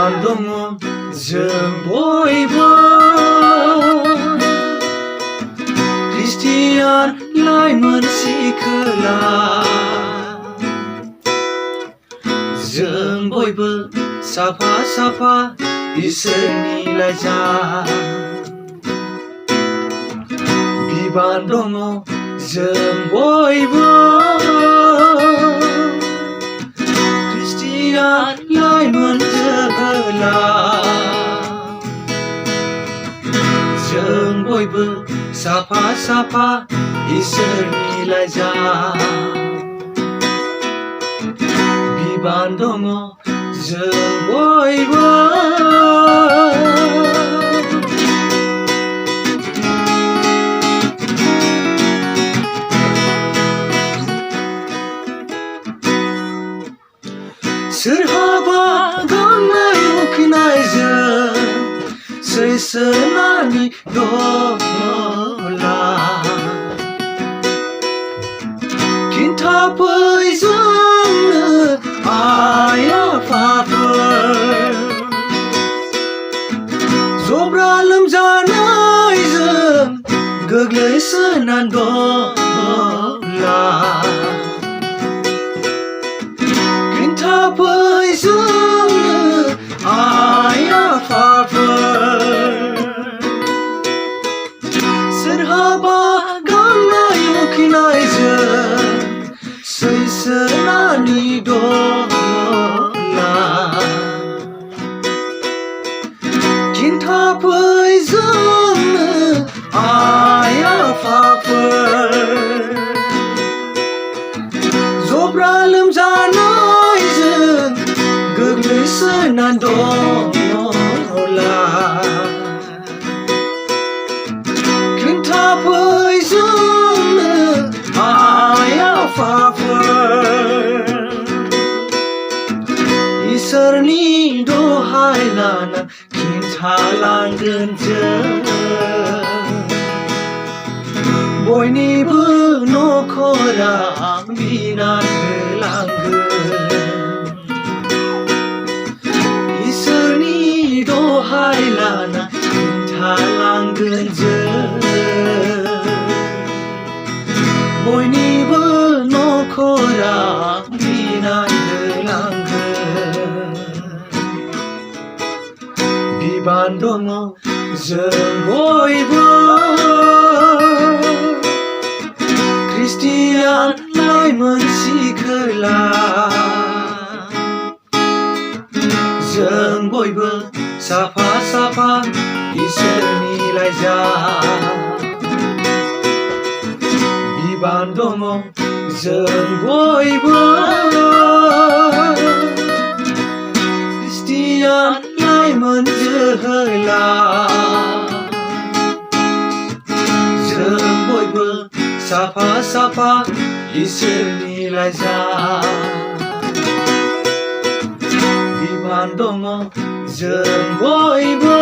Biban dongwo jwng boibw kristian laइमोन सिखोला जों बयबो साफा साफा इसोरनि लाइजाम बिबान दङ जों बयबो kristian लाइमोन जोहोला जों बयबो साफा साफा इसोरनि लाइजाम बिबान दङ जों बयबो सोरहाबा गांनाय उखैनायजों सैसोनानै दङब्ला खिन्थाफै जोंनो आइ आफाफोर जब्रा लोमजानायजों गोग्लैसोनानै दङब्ला खिन्थाफै जोंनो आइ आफाफोर सोरहाबा गांनाय उखैनायजों सैसोनानै दङब्ला खिन्थाफै जोंनो आइ आफाफोर जब्रा लोमजानायजों गोग्लैसोनानै दङब्ला खिन्थाफै जोंनो आइ आफाफोर इसोरनि दहाय लाना खिन्थालांगोन जों बयनिबो नखराव बिनान होलांगोन इसोरनि दहाय लाना खिन्थालांगोन जों बयनिबो नखराव बिनान होलांगोन बिबान दङ जों बयबो kristian लाइमोन सिखोला जों बयबो साफा साफा इसोरनि लाइजाम बिबान दङ जों बयबो kristian लाइमोन जोहोला जों बयबो साफा साफा इसोरनि लाइजाम बिबान दङ जों बयबो